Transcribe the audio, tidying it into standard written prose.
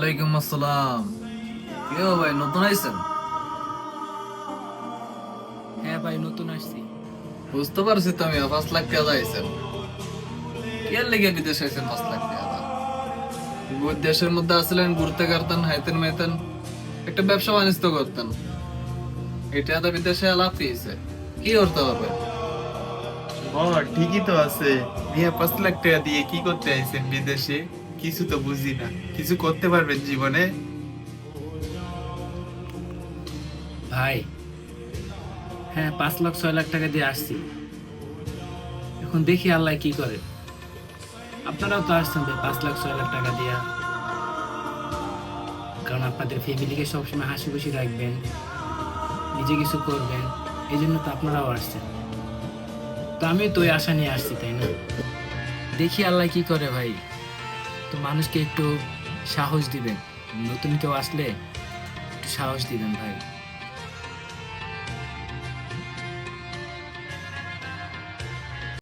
ওয়ালাইকুম আসসালাম। কি ভাই, নতুন আইছেন? হ্যাঁ ভাই, নতুন আসছি। বুঝতে পারছি তো, আমি 5 লাখ টাকা আইছেন। কি আর লেগে বিদেশে আইছেন 5 লাখ টাকা? দেশের মধ্যে আসলেন, ঘুরতে পারতেন, হাইতেন মাইতেন, একটা ব্যবসা বাণিজ্য করতেন। এটা তো বিদেশে লাভ পেয়েছে, কি করতে হবে? ও, ঠিকই তো আছে। মিয়া 5 লাখ টাকা দিয়ে কি করতে আইছেন বিদেশে? কিছু তো বুঝি না। কিছু করতে পারবেন জীবনে? ভাই, হ্যাঁ, 5 লাখ 6 লাখ টাকা দিয়ে আসছি। এখন দেখি আল্লাহ কি করে। আপনারাও তো আসছেন ভাই 5 লাখ 6 লাখ টাকা দিয়া, কারণ আপনাদের ফ্যামিলিকে সবসময় হাসি খুশি রাখবেন, নিজে কিছু করবেন। এই জন্য তো আপনারাও আসছেন। তো আমি তো ওই আশা নিয়ে আসছি, তাই না? দেখি আল্লাহ কি করে ভাই। তো মানুষকে একটু সাহস দিবেন, নতুন কেউ আসলে একটু সাহস দিবেন ভাই।